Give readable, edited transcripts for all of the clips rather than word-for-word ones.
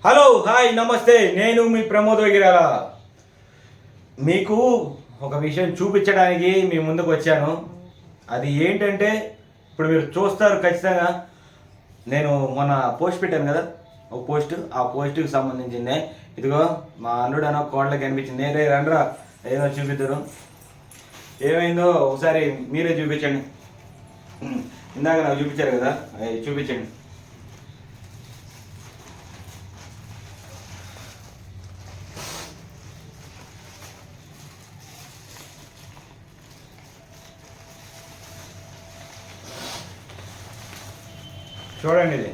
Hello hi నమస్తే, నేను మీ ప్రమోద్ వగిరాల. మీకు ఒక విషయం చూపించడానికి మీ ముందుకు వచ్చాను. అది ఏంటంటే ఇప్పుడు మీరు చూస్తారు ఖచ్చితంగా. నేను మొన్న పోస్ట్ పెట్టాను కదా, ఒక పోస్ట్. ఆ పోస్ట్కి సంబంధించిందే. ఇదిగో మా అల్లుడు అన్న కోళ్ళకి అనిపించింది. రే రండ్రా, ఏదో చూపిద్దరు. ఏమైందో ఒకసారి మీరే చూపించండి. ఇందాక నాకు చూపించారు కదా, చూపించండి. చూడండి, ఇది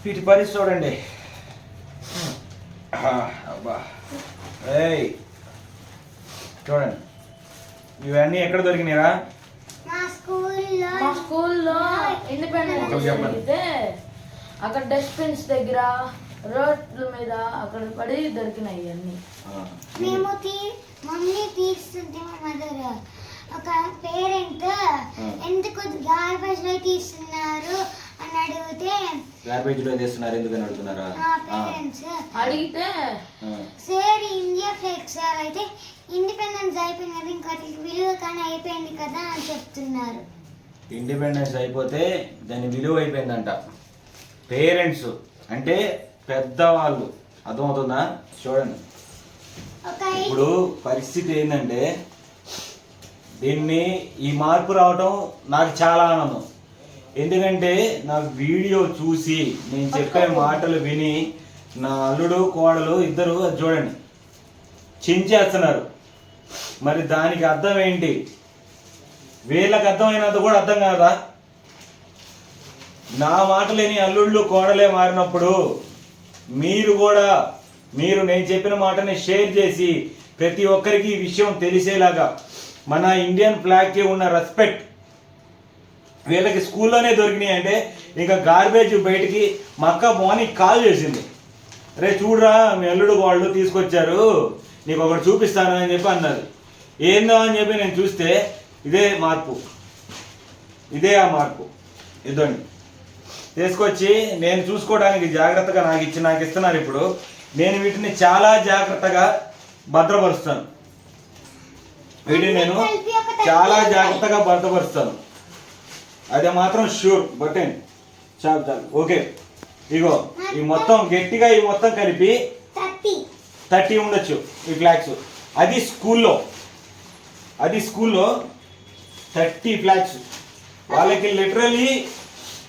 వీటి పరిస్థితి చూడండి. అబ్బా, చూడండి, ఇవన్నీ ఎక్కడ దొరికినారా? మా స్కూల్లో ఇండిపెండెన్స్ అయితే అక్కడ డస్ట్బిన్స్ దగ్గర, రోడ్ల మీద అక్కడ పడి దొరికినాయి అన్ని. మేము మమ్మీ తీస్తుంటే మా మదర్ ఒక పేరెంట్ ఎందుకు గార్బేజ్ లో తీస్తున్నారు అని అడిగితే, గార్బేజ్ లో తీస్తున్నారు ఎందుకని అడుగుతున్నారా? పేరెంట్స్ అడిగితే సార్ ఇండియా ఫ్లాగ్ సార్ అయితే ఇండిపెండెన్స్ అయిపోయింది కదా, ఇంకోటి విలువ కానీ అయిపోయింది కదా అని చెప్తున్నారు. ఇండిపెండెన్స్ అయిపోతే దాని విలువ అయిపోయిందంట. పేరెంట్స్ అంటే పెద్దవాళ్ళు, అర్థమవుతుందా? చూడండి, ఇప్పుడు పరిస్థితి ఏంటంటే ఈ మార్పు రావటం నాకు చాలా ఆనందం. ఎందుకంటే నాకు వీడియో చూసి నేను చెప్పే మాటలు విని నా అల్లుడు కోడలు ఇద్దరు చూడండి చించేస్తున్నారు. మరి దానికి అర్థం ఏంటి? వీళ్ళకి అర్థమైనంత కూడా అర్థం కాదా? నా మాటలేని అల్లుళ్ళు కోడలే మారినప్పుడు మీరు నేను చెప్పిన మాటని షేర్ చేసి ప్రతి ఒక్కరికి ఈ విషయం తెలిసేలాగా, మన ఇండియన్ ఫ్లాగ్కి ఉన్న రెస్పెక్ట్ వీళ్ళకి స్కూల్లోనే దొరికినాయి అంటే ఇంకా గార్బేజ్ బయటికి మా అక్క మార్నింగ్ కాల్ చేసింది. రే చూడరా, మీ అల్లుడు వాళ్ళు తీసుకొచ్చారు, నీకు ఒకటి చూపిస్తాను అని చెప్పి అన్నారు. ఏందో అని చెప్పి నేను చూస్తే ఇదే మార్పు, ఇదే ఆ మార్పు. ఇదండి తీసుకొచ్చి నేను చూసుకోవడానికి జాగ్రత్తగా నాకు ఇస్తున్నారు. ఇప్పుడు నేను వీటిని చాలా జాగ్రత్తగా భద్రపరుస్తాను. వీటిని నేను చాలా జాగ్రత్తగా భద్రపరుస్తాను, అది మాత్రం షూర్. బట్టండి, చాలు ఓకే. ఇగో ఈ మొత్తం గట్టిగా ఈ మొత్తం కలిపి 30 ఉండొచ్చు ఈ ఫ్లాగ్స్. అది స్కూల్లో 30 ఫ్లాగ్స్. వాళ్ళకి లిటరలీ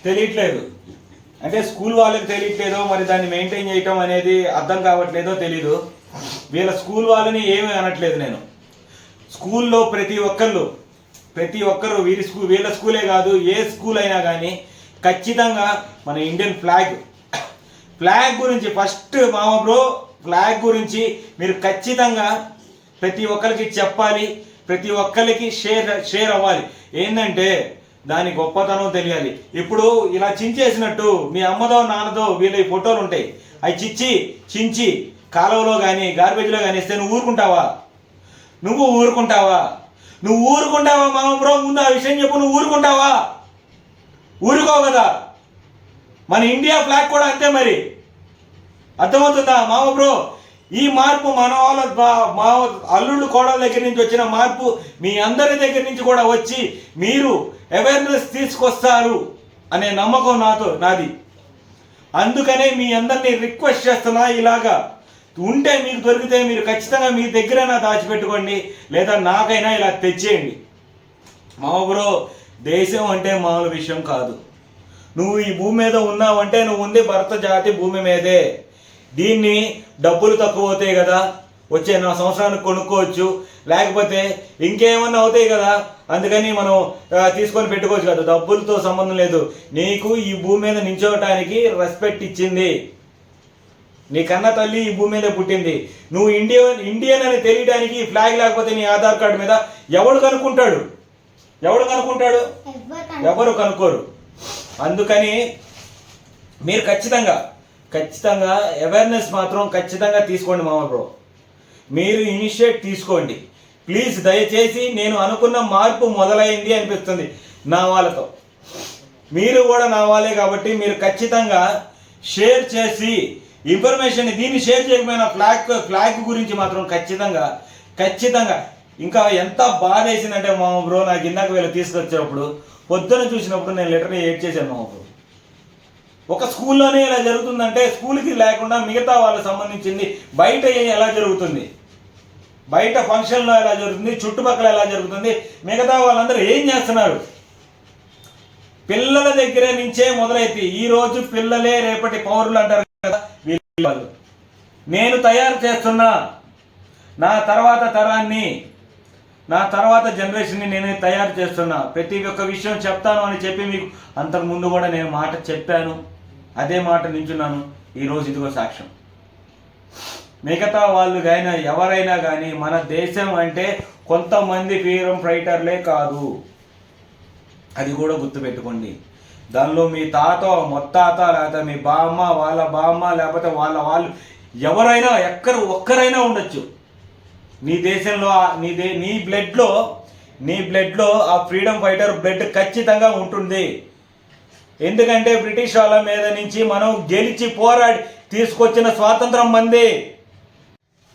తెలియట్లేదు, అంటే స్కూల్ వాళ్ళకి తెలియట్లేదో మరి దాన్ని మెయింటైన్ చేయటం అనేది అర్థం కావట్లేదో తెలీదు. వీళ్ళ స్కూల్ వాళ్ళని ఏమీ అనట్లేదు నేను. స్కూల్లో ప్రతి ఒక్కరు వీళ్ళ స్కూలే కాదు, ఏ స్కూల్ అయినా కానీ ఖచ్చితంగా మన ఇండియన్ ఫ్లాగ్ గురించి ఫస్ట్ మామ బ్రో, ఫ్లాగ్ గురించి మీరు ఖచ్చితంగా ప్రతి ఒక్కరికి చెప్పాలి, ప్రతి ఒక్కరికి షేర్ అవ్వాలి. ఏంటంటే దాని గొప్పతనం తెలియాలి. ఇప్పుడు ఇలా చించేసినట్టు మీ అమ్మదో నాన్నదో వీళ్ళ ఫోటోలు ఉంటాయి, అవి చించి కాలువలో కానీ గార్బేజ్లో కానీ ఇస్తే నువ్వు ఊరుకుంటావా మామ బ్రో? ముందు ఆ విషయం చెప్పు. నువ్వు ఊరుకోవు కదా. మన ఇండియా ఫ్లాగ్ కూడా అంతే. మరి అర్థమవుతుందా మామ బ్రో? ఈ మార్పు మన మా అల్లుళ్ళు కోడల దగ్గర నుంచి వచ్చిన మార్పు మీ అందరి దగ్గర నుంచి కూడా వచ్చి మీరు అవేర్నెస్ తీసుకొస్తారు అనే నమ్మకం నాది. అందుకనే మీ అందరినీ రిక్వెస్ట్ చేస్తున్నా, ఇలాగా ఉంటే మీకు దొరికితే మీరు ఖచ్చితంగా మీ దగ్గరైనా దాచిపెట్టుకోండి, లేదా నాకైనా ఇలా తెచ్చేయండి. మామ బ్రో, దేశం అంటే మామూలు విషయం కాదు. నువ్వు ఈ భూమి మీద ఉన్నావంటే నువ్వు ఉంది భరత జాతి భూమి మీదే. దీన్ని డబ్బులు తక్కువ అవుతాయి కదా, వచ్చే నా సంవత్సరానికి కొనుక్కోవచ్చు, లేకపోతే ఇంకేమన్నా అవుతాయి కదా, అందుకని మనం తీసుకొని పెట్టుకోవచ్చు కదా. డబ్బులతో సంబంధం లేదు. నీకు ఈ భూమి మీద నించోవటానికి రెస్పెక్ట్ ఇచ్చింది నీ కన్న తల్లి, ఈ భూమి మీద పుట్టింది. నువ్వు ఇండియన్ అని తెలియడానికి ఈ ఫ్లాగ్ లేకపోతే నీ ఆధార్ కార్డు మీద ఎవడు కనుక్కుంటాడు? ఎవరు కనుక్కోరు. అందుకని మీరు ఖచ్చితంగా అవేర్నెస్ మాత్రం ఖచ్చితంగా తీసుకోండి మామ బ్రో. మీరు ఇనిషియేట్ తీసుకోండి ప్లీజ్. దయచేసి నేను అనుకున్న మార్పు మొదలైంది అనిపిస్తుంది నా వాళ్ళతో. మీరు కూడా నా వాళ్ళే కాబట్టి మీరు ఖచ్చితంగా షేర్ చేసి ఇన్ఫర్మేషన్ దీన్ని షేర్ చేయకపోయిన ఫ్లాగ్ గురించి మాత్రం ఖచ్చితంగా ఇంకా ఎంత బాధ వేసిందంటే మా బ్రో, నాకు ఇందాక వీళ్ళు తీసుకొచ్చేటప్పుడు పొద్దున చూసినప్పుడు నేను లిటరలీ ఏడ్ చేశాను మా బ్రో. ఒక స్కూల్లోనే ఇలా జరుగుతుందంటే స్కూల్కి లేకుండా మిగతా వాళ్ళకి సంబంధించింది బయట ఎలా జరుగుతుంది, బయట ఫంక్షన్లో ఎలా జరుగుతుంది, చుట్టుపక్కల ఎలా జరుగుతుంది, మిగతా వాళ్ళందరూ ఏం చేస్తున్నారు, పిల్లల దగ్గర నుంచే మొదలైతే ఈరోజు పిల్లలే రేపటి పౌరులు అంటారు కదా వీళ్ళు. నేను తయారు చేస్తున్నా నా తర్వాత తరాన్ని, నా తర్వాత జనరేషన్ని నేను తయారు చేస్తున్నా. ప్రతి ఒక్క విషయం చెప్తాను అని చెప్పి మీకు అంతకుముందు కూడా నేను మాట చెప్పాను, అదే మాట నించున్నాను. ఈరోజు ఇదిగో సాక్ష్యం. మిగతా వాళ్ళు కానీ ఎవరైనా కానీ మన దేశం అంటే కొంతమంది ఫ్రీడమ్ ఫైటర్లే కాదు, అది కూడా గుర్తుపెట్టుకోండి. దానిలో మీ తాత మొత్తాత లేకపోతే మీ బామ్మ వాళ్ళ బామ్మ లేకపోతే వాళ్ళు ఎవరైనా ఒక్కరైనా ఉండొచ్చు. నీ దేశంలో నీ బ్లడ్లో ఆ ఫ్రీడమ్ ఫైటర్ బ్లడ్ ఖచ్చితంగా ఉంటుంది. ఎందుకంటే బ్రిటిష్ వాళ్ళ మీద నుంచి మనం గెలిచి పోరాడి తీసుకొచ్చిన స్వాతంత్రం మంది.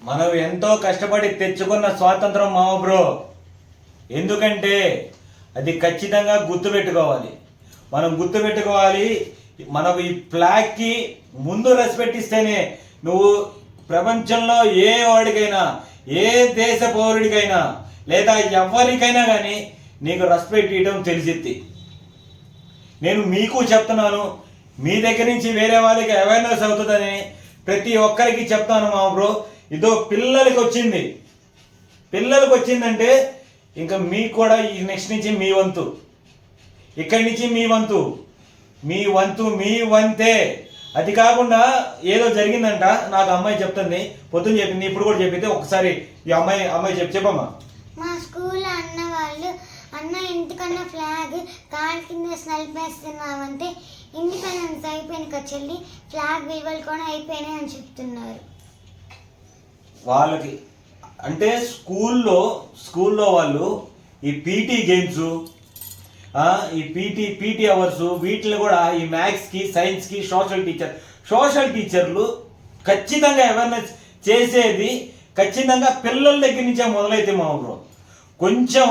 మనం ఎంతో కష్టపడి తెచ్చుకున్న స్వాతంత్రం మామ బ్రో. ఎందుకంటే అది ఖచ్చితంగా గుర్తుపెట్టుకోవాలి. మనం గుర్తుపెట్టుకోవాలి. మనం ఈ ఫ్లాగ్కి ముందు రెస్పెక్ట్ ఇస్తేనే నువ్వు ప్రపంచంలో ఏ వాడికైనా, ఏ దేశ పౌరుడికైనా లేదా ఎవరికైనా కానీ నీకు రెస్పెక్ట్ ఇవ్వడం తెలిసిద్ది. నేను మీకు చెప్తున్నాను, మీ దగ్గర నుంచి వేరే వాళ్ళకి అవేర్నెస్ అవుతుందని ప్రతి ఒక్కరికి చెప్తాను మా బ్రో. ఇదో పిల్లలకి వచ్చిందంటే ఇంకా మీకు కూడా ఈ నెక్స్ట్ నుంచి మీ వంతు, ఇక్కడి నుంచి మీ వంతే. అది కాకుండా ఏదో జరిగిందంట, నాకు అమ్మాయి చెప్తుంది, పొద్దున్న చెప్పింది, ఇప్పుడు కూడా చెప్పింది. ఒకసారి ఈ అమ్మాయి చెప్పమ్మా. మా స్కూల్ అన్న ఎందుకన్నా ఫ్లాగ్ కాల్ కింద నలిపేస్తున్నామంటే ఇండిపెండెన్స్ అయిపోయింది కదా చెల్లి, ఫ్లాగ్ విలువలు కూడా అయిపోయినాయి అని చెప్తున్నారు. వాళ్ళకి అంటే స్కూల్లో వాళ్ళు ఈ పీటీ గేమ్స్, ఈ పీటీ అవర్స్, వీటిలో కూడా ఈ మ్యాథ్స్కి, సైన్స్కి సోషల్ టీచర్లు ఖచ్చితంగా అవేర్నెస్ చేసేది ఖచ్చితంగా పిల్లల దగ్గర నుంచే మొదలైతే మా ఊరు. కొంచెం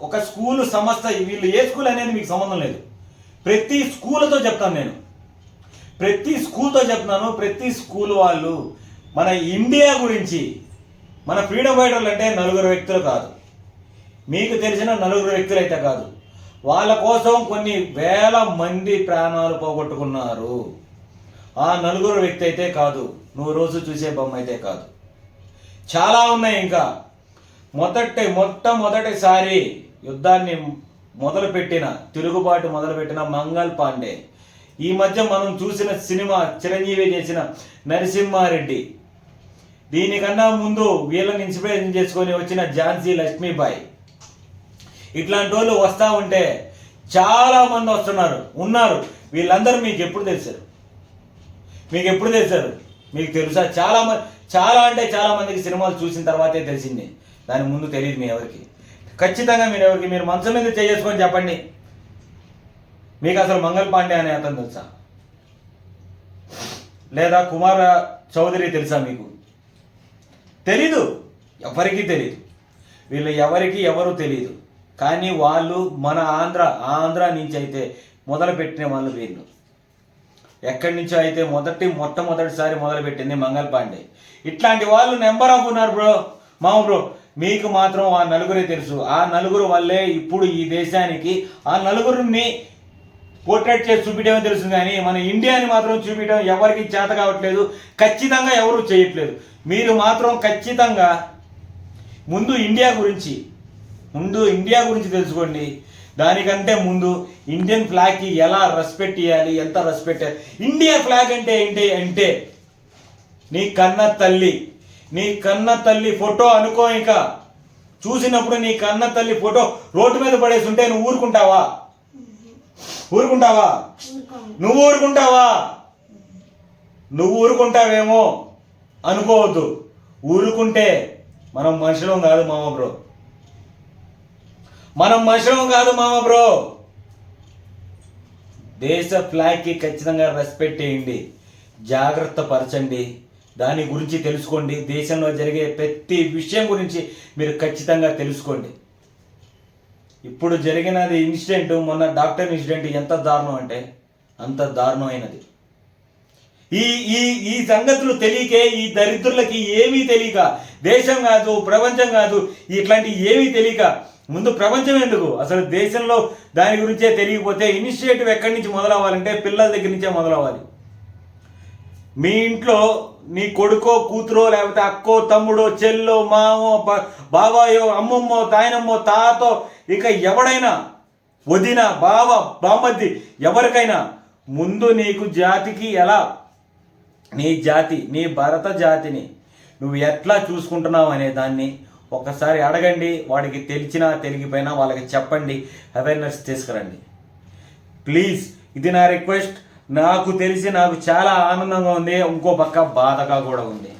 ఒక స్కూలు సంస్థ, వీళ్ళు ఏ స్కూల్ అనేది మీకు సంబంధం లేదు. ప్రతి స్కూల్తో చెప్తాను నేను, ప్రతి స్కూల్ వాళ్ళు మన ఇండియా గురించి, మన ఫ్రీడమ్ ఫైటర్లు అంటే 4 వ్యక్తులు కాదు, మీకు తెలిసిన 4 వ్యక్తులు అయితే కాదు, వాళ్ళ కోసం కొన్ని వేల మంది ప్రాణాలు పోగొట్టుకున్నారు. ఆ 4 వ్యక్తి అయితే కాదు, నువ్వు రోజు చూసే బొమ్మ అయితే కాదు, చాలా ఉన్నాయి. ఇంకా మొట్టమొదటిసారి యుద్ధాన్ని తిరుగుబాటు మొదలుపెట్టిన మంగల్ పాండే. ఈ మధ్య మనం చూసిన సినిమా చిరంజీవి చేసిన నరసింహారెడ్డి. దీనికన్నా ముందు వీళ్ళని ఇన్స్పిరేషన్ చేసుకొని వచ్చిన ఝాన్సీ లక్ష్మీబాయి. ఇట్లాంటి వాళ్ళు వస్తూ ఉంటే చాలా మంది ఉన్నారు. వీళ్ళందరూ మీకు ఎప్పుడు తెలిసారు? మీకు తెలుసా? చాలా మందికి సినిమాలు చూసిన తర్వాతే తెలిసింది, దాని ముందు తెలియదు మీ ఎవరికి. ఖచ్చితంగా మీరు మనసు మీద చేసుకొని చెప్పండి, మీకు అసలు మంగల్ పాండే అనే అతను తెలుసా? లేదా కుమార చౌదరి తెలుసా? మీకు తెలీదు, ఎవరికీ తెలియదు. వీళ్ళు ఎవరు తెలియదు. కానీ వాళ్ళు మన ఆంధ్ర నుంచి అయితే మొదలుపెట్టిన వాళ్ళు వీళ్ళు. ఎక్కడి నుంచో అయితే మొట్టమొదటిసారి మొదలుపెట్టింది మంగల్ పాండే. ఇట్లాంటి వాళ్ళు నెంబర్ ఆఫ్ ఉన్నారు బ్రో. మీకు మాత్రం ఆ 4 తెలుసు. ఆ 4 వల్లే ఇప్పుడు ఈ దేశానికి ఆ 4 పోర్ట్రేట్ చేసి చూపించడం తెలుసు. కానీ మన ఇండియాని మాత్రం చూపించడం ఎవరికి చేత కావట్లేదు, ఖచ్చితంగా ఎవరు చేయట్లేదు. మీరు మాత్రం ఖచ్చితంగా ముందు ఇండియా గురించి తెలుసుకోండి. దానికంటే ముందు ఇండియన్ ఫ్లాగ్కి ఎలా రెస్పెక్ట్ ఇవ్వాలి, ఎంత రెస్పెక్ట్. ఇండియా ఫ్లాగ్ అంటే ఏంటి అంటే నీ కన్న తల్లి ఫోటో అనుకో. ఇంకా చూసినప్పుడు నీ కన్న తల్లి ఫోటో రోడ్డు మీద పడేసి ఉంటే నువ్వు ఊరుకుంటావా? నువ్వు ఊరుకుంటావేమో అనుకోవద్దు. ఊరుకుంటే మనం మనుషులం కాదు మామ బ్రో. దేశ ఫ్లాగ్కి ఖచ్చితంగా రెస్పెక్ట్ చేయండి. జాగ్రత్త పరచండి, దాని గురించి తెలుసుకోండి. దేశంలో జరిగే ప్రతి విషయం గురించి మీరు ఖచ్చితంగా తెలుసుకోండి. ఇప్పుడు జరిగినది ఇన్సిడెంట్, మొన్న డాక్టర్ ఇన్సిడెంట్ ఎంత దారుణం అంటే అంత దారుణమైనది. ఈ ఈ ఈ సంగతులు తెలియకే ఈ దరిద్రులకి ఏమీ తెలియక, దేశం కాదు ప్రపంచం కాదు ఇట్లాంటి ఏమీ తెలియక, ముందు ప్రపంచం ఎందుకు అసలు దేశంలో దాని గురించే తెలియకపోతే ఇనిషియేటివ్ ఎక్కడి నుంచి మొదలవ్వాలంటే పిల్లల దగ్గర నుంచే మొదలవ్వాలి. మీ ఇంట్లో నీ కొడుకో కూతురో లేకపోతే అక్కో తమ్ముడో చెల్లో మామో బాబాయో అమ్మమ్మో తాయనమ్మో తాతో ఇక ఎవడైనా వదిన బావ బామద్ది ఎవరికైనా ముందు నీకు జాతికి ఎలా నీ జాతి నీ భరత జాతిని నువ్వు ఎట్లా చూసుకుంటున్నావు అనే దాన్ని ఒకసారి అడగండి. వాడికి తెలిసినా తెలియకపోయినా వాళ్ళకి చెప్పండి, అవేర్నెస్ తీసుకురండి ప్లీజ్. ఇది నా రిక్వెస్ట్. నాకు తెలిసి నాకు చాలా ఆనందంగా ఉంది, ఇంకో పక్క బాధగా కూడా ఉంది.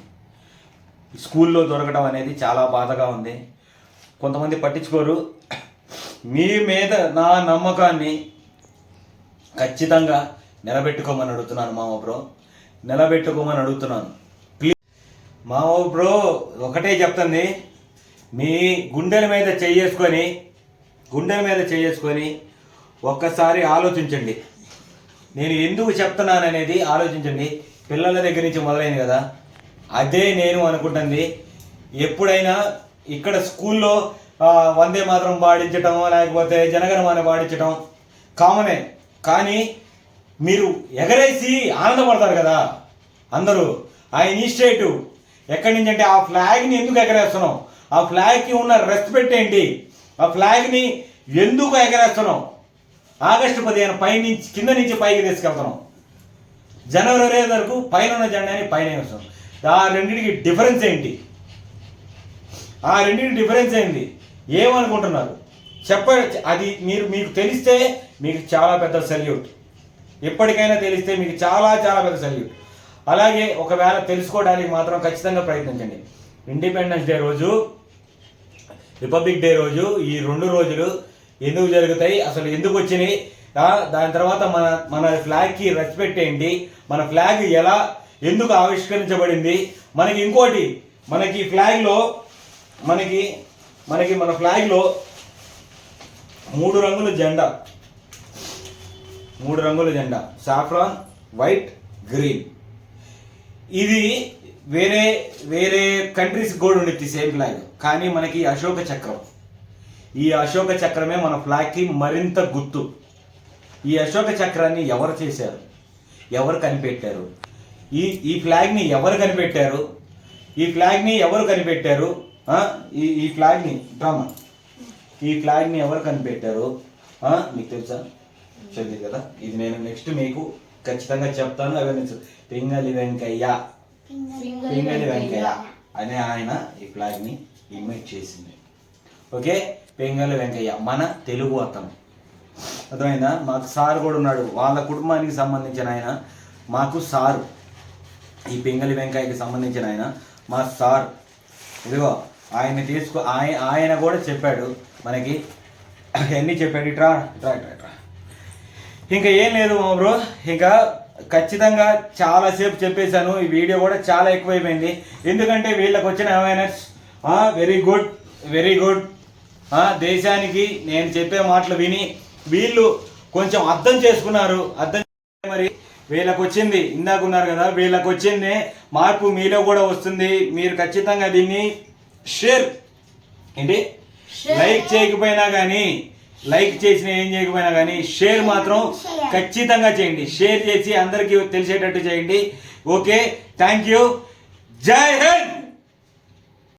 స్కూల్లో దొరకడం అనేది చాలా బాధగా ఉంది. కొంతమంది పట్టించుకోరు. మీ మీద నా నమ్మకాన్ని ఖచ్చితంగా నిలబెట్టుకోమని అడుగుతున్నాను మామ బ్రో, నిలబెట్టుకోమని అడుగుతున్నాను ప్లీజ్. మామ బ్రో ఒకటే చెప్తుంది, మీ గుండెల మీద చేసుకొని ఒక్కసారి ఆలోచించండి. నేను ఎందుకు చెప్తున్నాను అనేది ఆలోచించండి. పిల్లల దగ్గర నుంచి మొదలైంది కదా, అదే నేను అనుకుంటుంది. ఎప్పుడైనా ఇక్కడ స్కూల్లో వందే మాత్రం పాడించటం లేకపోతే జనగణమన పాడించటం కామనే, కానీ మీరు ఎగరేసి ఆనందపడతారు కదా అందరూ. ఆ ఇనిషియేటివ్ ఎక్కడి నుంచి అంటే ఆ ఫ్లాగ్ని ఎందుకు ఎగరేస్తున్నాం, ఆ ఫ్లాగ్కి ఉన్న రెస్పెక్ట్ ఏంటి, ఆ ఫ్లాగ్ని ఎందుకు ఎగరేస్తున్నాం. ఆగస్టు 15 పైనుంచి కింద నుంచి పైకి తీసుకెళ్తున్నాం, జనవరి 20 వరకు పైన ఉన్న జెండాని పైన వేస్తాం. ఆ రెండింటికి డిఫరెన్స్ ఏంటి, ఏమనుకుంటున్నారు చెప్పండి. అది మీకు తెలిస్తే మీకు చాలా పెద్ద సల్యూట్. ఎప్పటికైనా తెలిస్తే మీకు చాలా చాలా పెద్ద సల్యూట్. అలాగే ఒకవేళ తెలుసుకోవడానికి మాత్రం ఖచ్చితంగా ప్రయత్నించండి. ఇండిపెండెన్స్ డే రోజు, రిపబ్లిక్ డే రోజు, ఈ 2 రోజులు ఎందుకు జరుగుతాయి, అసలు ఎందుకు వచ్చినాయి, దాని తర్వాత మన ఫ్లాగ్కి రెస్పెక్ట్ ఏంటి, మన ఫ్లాగ్ ఎందుకు ఆవిష్కరించబడింది. మనకి ఇంకోటి, మనకి ఫ్లాగ్లో మన ఫ్లాగ్లో 3 రంగుల జెండా, సాఫ్రాన్, వైట్, గ్రీన్. ఇది వేరే కంట్రీస్ కూడా ఉండేది సేమ్ ఫ్లాగ్, కానీ మనకి అశోక చక్రం, ఈ అశోక చక్రమే మన ఫ్లాగ్కి మరింత గుర్తు. ఈ అశోక చక్రాన్ని ఎవరు చేశారు, ఎవరు కనిపెట్టారు, ఈ ఫ్లాగ్ని ఎవరు కనిపెట్టారు, ఈ ఫ్లాగ్ని ఎవరు కనిపెట్టారు మీకు తెలుసా? చదివి కదా. ఇది నేను నెక్స్ట్ మీకు ఖచ్చితంగా చెప్తాను. అవేర్నెస్ పింగళి వెంకయ్య అనే ఆయన ఈ ఫ్లాగ్ని ఇన్వైట్ చేసింది. ఓకే, పింగళి వెంకయ్య మన తెలుగు అతను, అర్థమైందా? మాకు సార్ కూడా ఉన్నాడు, వాళ్ళ కుటుంబానికి సంబంధించిన ఆయన మాకు సారు. ఈ పింగళి వెంకయ్యకి సంబంధించిన ఆయన మా సార్. ఇదిగో ఆయన ఆయన కూడా చెప్పాడు మనకి, అన్నీ చెప్పాడు. ఇట్రా. ఇంకా ఏం లేదు మా బ్రో, ఇంకా ఖచ్చితంగా చాలాసేపు చెప్పేశాను. ఈ వీడియో కూడా చాలా ఎక్కువైపోయింది, ఎందుకంటే వీళ్ళకి వచ్చిన అవేర్నెస్ వెరీ గుడ్. దేశానికి నేను చెప్పే మాటలు విని వీళ్ళు కొంచెం అర్థం చేసుకున్నారు. మరి వీళ్ళకి వచ్చింది, ఇందాకున్నారు కదా, వీళ్ళకి వచ్చింది మార్పు మీలో కూడా వస్తుంది. మీరు ఖచ్చితంగా దీన్ని లైక్ చేయకపోయినా కానీ, లైక్ చేసిన ఏం చేయకపోయినా కానీ షేర్ మాత్రం ఖచ్చితంగా చేయండి. షేర్ చేసి అందరికీ తెలిసేటట్టు చేయండి. Okay, thank you. జై హింద్.